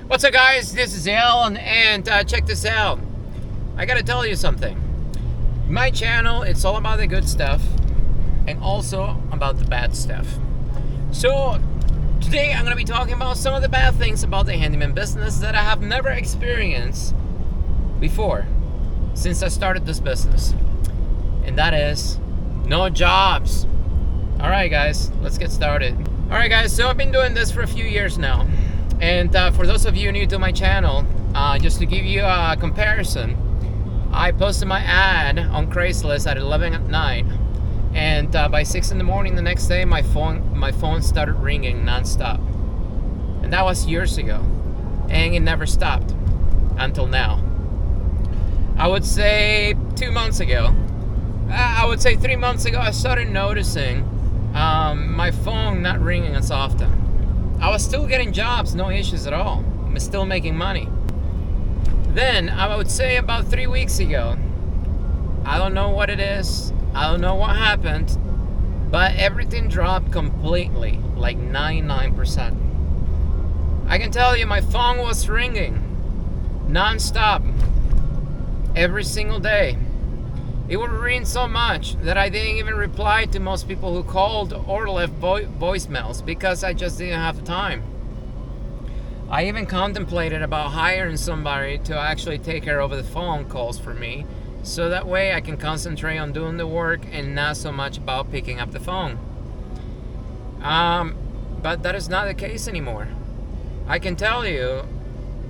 What's up, guys? This is Alan, and check this out. I gotta tell you something. My channel, it's all about the good stuff and also about the bad stuff. So today I'm gonna be talking about some of the bad things about the handyman business that I have never experienced before since I started this business, and that is no jobs. All right, guys, let's get started. All right, guys, so I've been doing this for a few years now. And for those of you new to my channel, just to give you a comparison, I posted my ad on Craigslist at 11 at night, and by 6 in the morning the next day, my phone started ringing nonstop. And that was years ago, and it never stopped until now. I would say 2 months ago, I would say 3 months ago, I started noticing my phone not ringing as often. I was still getting jobs, no issues at all. I'm still making money. Then, I would say about 3 weeks ago, I don't know what it is, I don't know what happened, but everything dropped completely, like 99%. I can tell you, my phone was ringing non-stop every single day. It would ring so much that I didn't even reply to most people who called or left voicemails because I just didn't have the time. I even contemplated about hiring somebody to actually take care of the phone calls for me, so that way I can concentrate on doing the work and not so much about picking up the phone. But that is not the case anymore. I can tell you,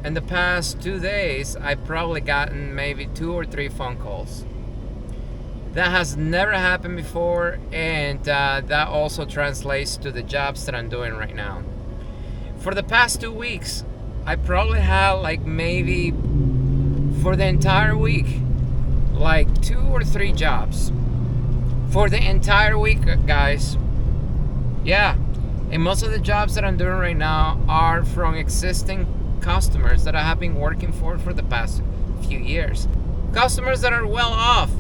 in the past 2 days, I've probably gotten maybe 2 or 3 phone calls. That has never happened before, and that also translates to the jobs that I'm doing right now. For the past 2 weeks, I probably had like maybe for the entire week, like 2 or 3 jobs. For the entire week, guys. Yeah, and most of the jobs that I'm doing right now are from existing customers that I have been working for the past few years. Customers that are well off.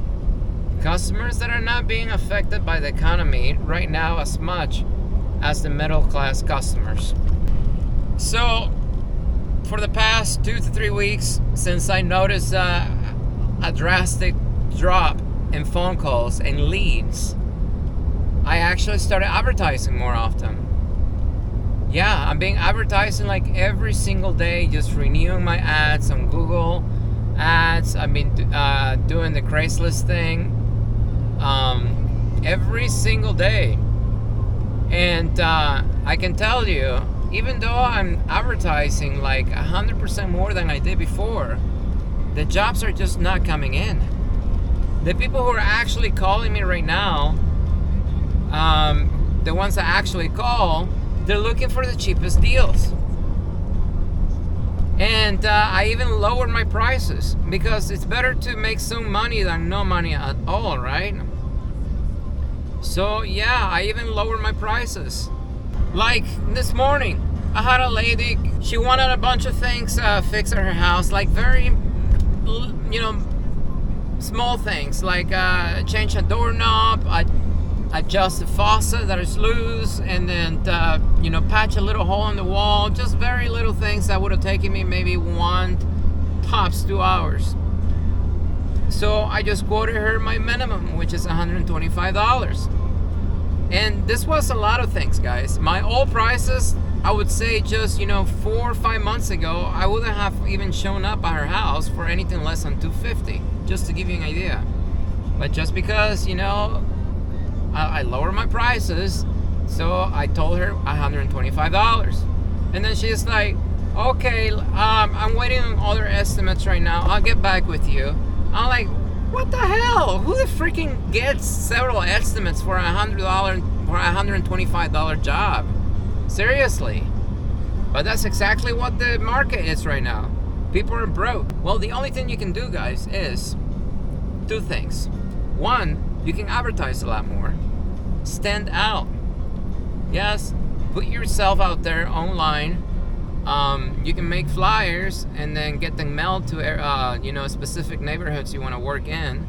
Customers that are not being affected by the economy right now as much as the middle class customers. So, for the past 2 to 3 weeks, since I noticed a drastic drop in phone calls and leads, I actually started advertising more often. Yeah, I'm being advertising like every single day, just renewing my ads on Google Ads. I've been doing the Craigslist thing every single day, and I can tell you, even though I'm advertising like 100% more than I did before, the jobs are just not coming in. The people who are actually calling me right now, the ones that actually call, they're looking for the cheapest deals. And I even lowered my prices because it's better to make some money than no money at all, right? So yeah, I even lowered my prices. Like this morning, I had a lady, she wanted a bunch of things fixed at her house, like very, small things, like change a doorknob, adjust the faucet that is loose, and then patch a little hole in the wall. Just very little things that would have taken me maybe 1, tops 2 hours. So I just quoted her my minimum, which is $125. And this was a lot of things, guys. My old prices, I would say just 4 or 5 months ago, I wouldn't have even shown up at her house for anything less than $250, just to give you an idea. But just because I lowered my prices, so I told her $125. And then she's like, okay, I'm waiting on other estimates right now, I'll get back with you. I'm like, what the hell? Who the freaking gets several estimates for $125 job? Seriously. But that's exactly what the market is right now. People are broke. Well, the only thing you can do, guys, is 2 things. One, you can advertise a lot more. Stand out. Yes, put yourself out there online. You can make flyers and then get them mailed to specific neighborhoods you want to work in.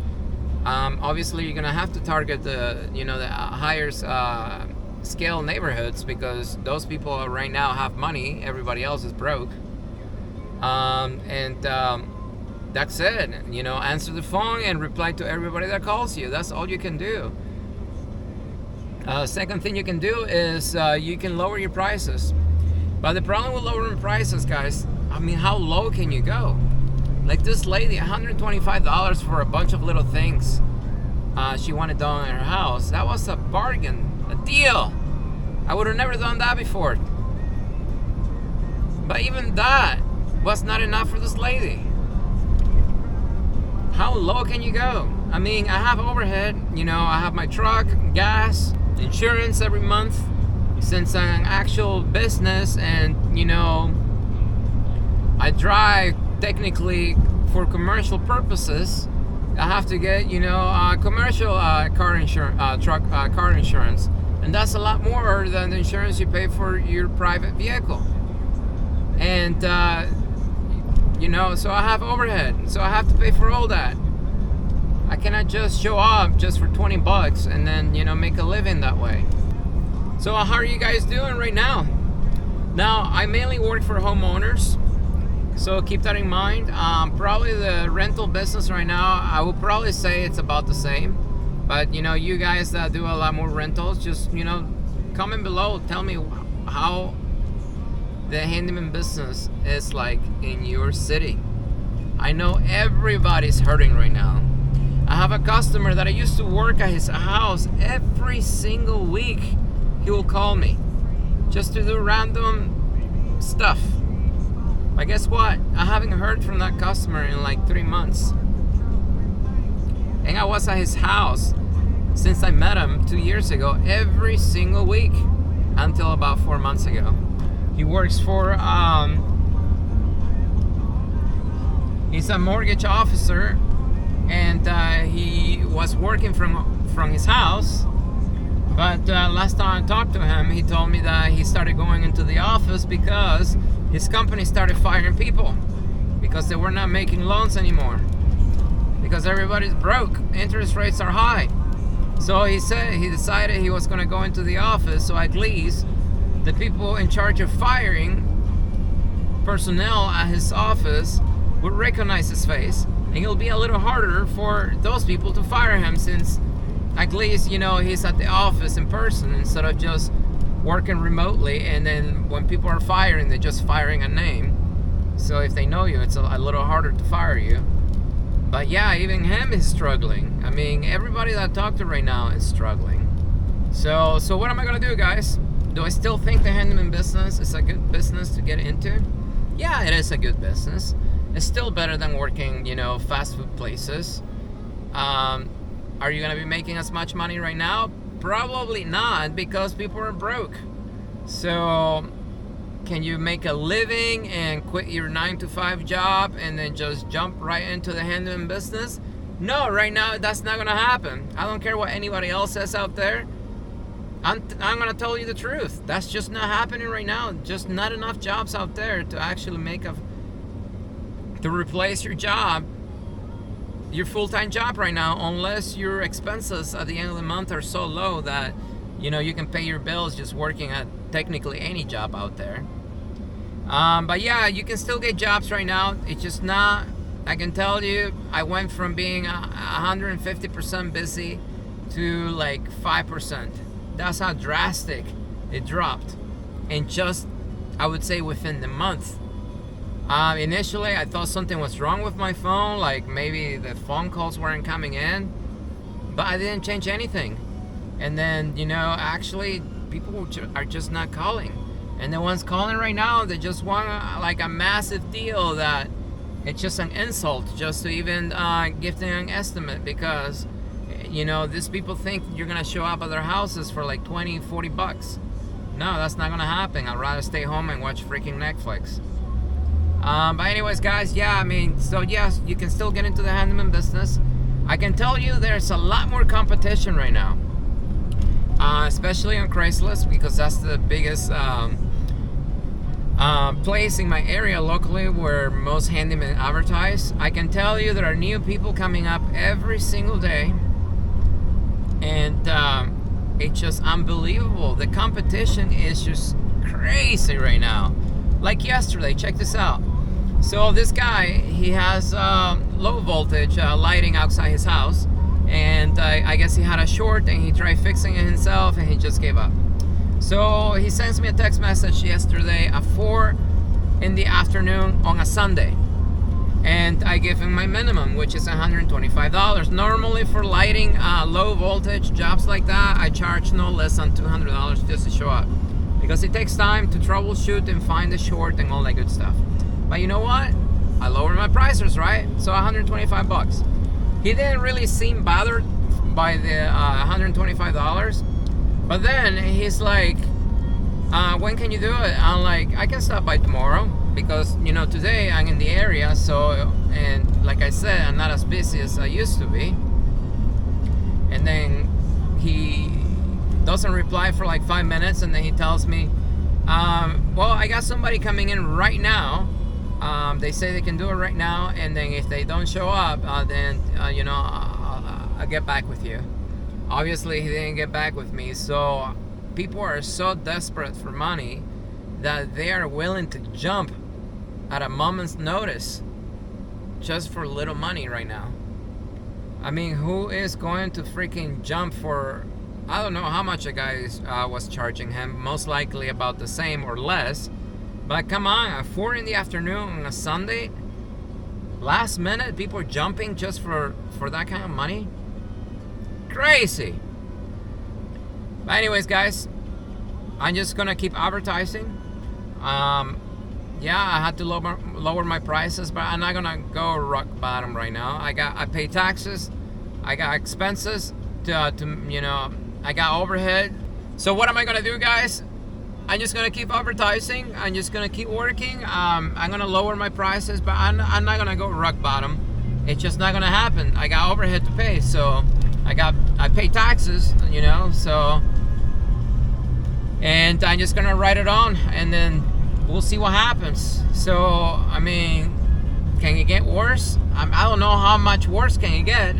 Obviously, you're gonna have to target the higher scale neighborhoods, because those people right now have money. Everybody else is broke. That's it. You know, answer the phone and reply to everybody that calls you. That's all you can do. Second thing you can do is you can lower your prices. But the problem with lowering prices, guys, I mean, how low can you go? Like this lady, $125 for a bunch of little things she wanted done in her house. That was a bargain, a deal. I would have never done that before. But even that was not enough for this lady. How low can you go? I mean, I have overhead, you know, I have my truck, gas, insurance every month. Since I'm an actual business and, you know, I drive technically for commercial purposes, I have to get, you know, commercial car insurance, car insurance. And that's a lot more than the insurance you pay for your private vehicle. And, you know, so I have overhead. So I have to pay for all that. I cannot just show up just for 20 bucks and then, you know, make a living that way. So how are you guys doing right now? Now, I mainly work for homeowners. So keep that in mind. Probably the rental business right now, I would probably say it's about the same. But, you know, you guys that do a lot more rentals, just, you know, comment below. Tell me how the handyman business is like in your city. I know everybody's hurting right now. I have a customer that I used to work at his house every single week. He will call me just to do random stuff. But guess what? I haven't heard from that customer in like 3 months. And I was at his house since I met him 2 years ago every single week until about 4 months ago. He works for, he's a mortgage officer, and he was working from his house. But last time I talked to him, he told me that he started going into the office because his company started firing people because they were not making loans anymore. Because everybody's broke, interest rates are high. So he decided he was going to go into the office, so at least the people in charge of firing personnel at his office would recognize his face, and it'll be a little harder for those people to fire him, since at least, you know, he's at the office in person instead of just working remotely, and then when people are firing, they're just firing a name. So if they know you, it's a little harder to fire you. But yeah, even him is struggling. I mean, everybody that I talk to right now is struggling. So what am I gonna do, guys? Do I still think the handyman business is a good business to get into? Yeah, it is a good business. It's still better than working, you know, fast food places. Are you gonna be making as much money right now? Probably not, because people are broke. So can you make a living and quit your 9-to-5 job and then just jump right into the handyman business? No, right now that's not gonna happen. I don't care what anybody else says out there. I'm gonna tell you the truth. That's just not happening right now. Just not enough jobs out there to actually to replace your job, your full-time job right now, unless your expenses at the end of the month are so low that, you know, you can pay your bills just working at technically any job out there. But yeah, you can still get jobs right now. It's just not, I can tell you, I went from being 150% busy to like 5%. That's how drastic it dropped. And just, I would say, within the month. Initially, I thought something was wrong with my phone, like maybe the phone calls weren't coming in, but I didn't change anything. And then, you know, actually, people are just not calling. And the ones calling right now, they just want like a massive deal that it's just an insult just to even give them an estimate, because, you know, these people think you're gonna show up at their houses for like 20-40 bucks. No, that's not gonna happen. I'd rather stay home and watch freaking Netflix. But anyways, guys, yeah, I mean, so yes, you can still get into the handyman business. I can tell you there's a lot more competition right now, especially on Craigslist, because that's the biggest place in my area locally where most handymen advertise. I can tell you there are new people coming up every single day, and it's just unbelievable. The competition is just crazy right now. Like yesterday, check this out. So this guy, he has low voltage lighting outside his house, and I guess he had a short and he tried fixing it himself and he just gave up. So he sends me a text message yesterday at 4 in the afternoon on a Sunday, and I give him my minimum, which is $125. Normally for lighting low voltage jobs like that, I charge no less than $200 just to show up, because it takes time to troubleshoot and find the short and all that good stuff. But you know what? I lowered my prices, right? So $125. He didn't really seem bothered by the $125, but then he's like, when can you do it? I'm like, I can stop by tomorrow, because you know today I'm in the area, so, and like I said, I'm not as busy as I used to be. And then he doesn't reply for like 5 minutes, and then he tells me, well, I got somebody coming in right now. They say they can do it right now, and then if they don't show up, then you know, I'll get back with you. Obviously he didn't get back with me. So people are so desperate for money that they are willing to jump at a moment's notice just for little money right now. I mean, who is going to freaking jump for, I don't know how much a guy was charging him, most likely about the same or less. But come on, at 4 in the afternoon on a Sunday, last minute, people are jumping just for that kind of money? Crazy. But anyways, guys, I'm just gonna keep advertising. Yeah, I had to lower my prices, but I'm not gonna go rock bottom right now. I pay taxes, I got expenses to you know, I got overhead. So what am I gonna do, guys? I'm just gonna keep advertising. I'm just gonna keep working. I'm gonna lower my prices, but I'm not gonna go rock bottom. It's just not gonna happen. I got overhead to pay, so I pay taxes, you know. So, and I'm just gonna write it on, and then we'll see what happens. So, I mean, can it get worse? I don't know how much worse can it get.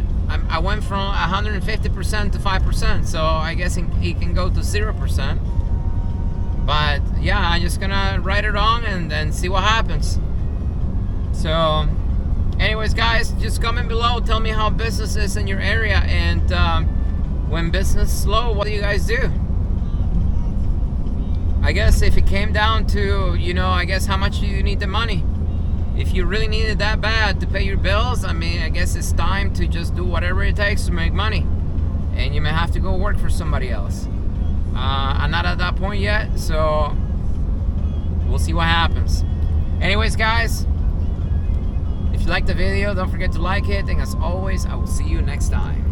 I went from 150% to 5%, so I guess it can go to 0%. But yeah, I'm just gonna write it on and then see what happens. So anyways, guys, just comment below, tell me how business is in your area, and when business is slow, what do you guys do? I guess if it came down to, you know, I guess how much do you need the money? If you really need it that bad to pay your bills, I mean, I guess it's time to just do whatever it takes to make money, and you may have to go work for somebody else. I'm not at that point yet, so we'll see what happens. Anyways, guys, if you liked the video, don't forget to like it, and as always, I will see you next time.